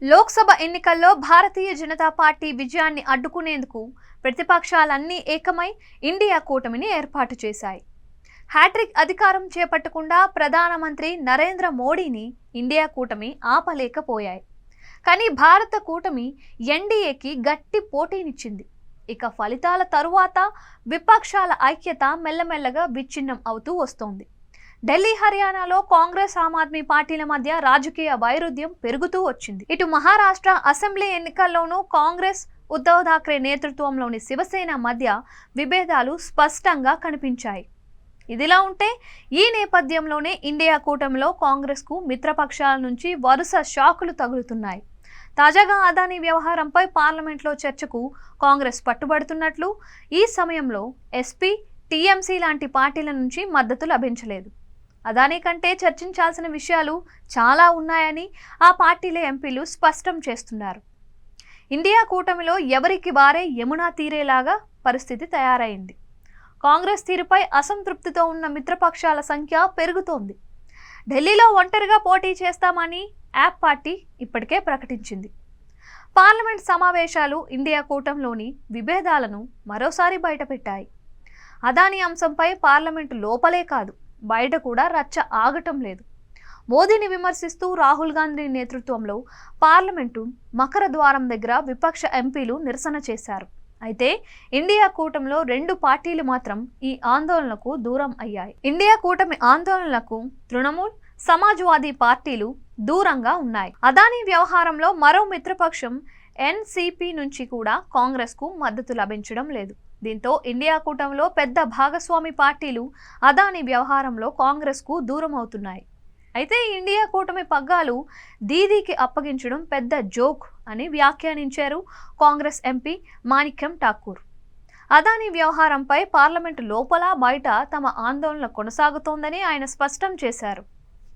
లోక్సభ ఎన్నికల్లో భారతీయ జనతా పార్టీ విజయాన్ని అడ్డుకునేందుకు ప్రతిపక్షాలన్నీ ఏకమై ఇండియా కూటమిని ఏర్పాటు చేశాయి. హ్యాట్రిక్ అధికారం చేపట్టకుండా ప్రధానమంత్రి నరేంద్ర మోడీని ఇండియా కూటమి ఆపలేకపోయాయి. కానీ భారత కూటమి ఎన్డీఏకి గట్టి పోటీనిచ్చింది. ఇక ఫలితాల తరువాత విపక్షాల ఐక్యత మెల్లమెల్లగా విచ్ఛిన్నం అవుతూ వస్తోంది. ఢిల్లీ, హర్యానాలో కాంగ్రెస్, ఆమ్ ఆద్మీ పార్టీల మధ్య రాజకీయ వైరుధ్యం పెరుగుతూ వచ్చింది. ఇటు మహారాష్ట్ర అసెంబ్లీ ఎన్నికల్లోనూ కాంగ్రెస్, ఉద్ధవ్ ఠాక్రే నేతృత్వంలోని శివసేన మధ్య విభేదాలు స్పష్టంగా కనిపించాయి. ఇదిలా ఉంటే ఈ నేపథ్యంలోనే ఇండియా కూటమిలో కాంగ్రెస్కు మిత్రపక్షాల నుంచి వరుస షాకులు తగులుతున్నాయి. తాజాగా అదానీ వ్యవహారంపై పార్లమెంట్లో చర్చకు కాంగ్రెస్ పట్టుబడుతున్నట్లు, ఈ సమయంలో ఎస్పీ, టీఎంసీ లాంటి పార్టీల నుంచి మద్దతు లభించలేదు. అదానీ కంటే చర్చించాల్సిన విషయాలు చాలా ఉన్నాయని ఆ పార్టీల ఎంపీలు స్పష్టం చేస్తున్నారు. ఇండియా కూటమిలో ఎవరికి వారే యమునా తీరేలాగా పరిస్థితి తయారైంది. కాంగ్రెస్ తీరుపై అసంతృప్తితో ఉన్న మిత్రపక్షాల సంఖ్య పెరుగుతోంది. ఢిల్లీలో ఒంటరిగా పోటీ చేస్తామని యాప్ పార్టీ ఇప్పటికే ప్రకటించింది. పార్లమెంట్ సమావేశాలు ఇండియా కూటమిలోని విభేదాలను మరోసారి బయటపెట్టాయి. అదానీ అంశంపై పార్లమెంటు లోపలే కాదు, బయట కూడా రచ్చ ఆగటం లేదు. మోదీని విమర్శిస్తూ రాహుల్ గాంధీ నేతృత్వంలో పార్లమెంటు మకర ద్వారం దగ్గర విపక్ష ఎంపీలు నిరసన చేశారు. అయితే ఇండియా కూటమిలో రెండు పార్టీలు మాత్రం ఈ ఆందోళనకు దూరం అయ్యాయి. ఇండియా కూటమి ఆందోళనలకు తృణమూల్, సమాజ్వాదీ పార్టీలు దూరంగా ఉన్నాయి. అదానీ వ్యవహారంలో మరో మిత్రపక్షం ఎన్సీపీ నుంచి కూడా కాంగ్రెస్కు మద్దతు లభించడం లేదు. దీంతో ఇండియా కూటమిలో పెద్ద భాగస్వామి పార్టీలు అదానీ వ్యవహారంలో కాంగ్రెస్కు దూరం అవుతున్నాయి. అయితే ఇండియా కూటమి పగ్గాలు దీదీకి అప్పగించడం పెద్ద జోక్ అని వ్యాఖ్యానించారు కాంగ్రెస్ ఎంపీ మాణిక్యం ఠాకూర్. అదానీ వ్యవహారంపై పార్లమెంటు లోపల బయట తమ ఆందోళన కొనసాగుతోందని ఆయన స్పష్టం చేశారు.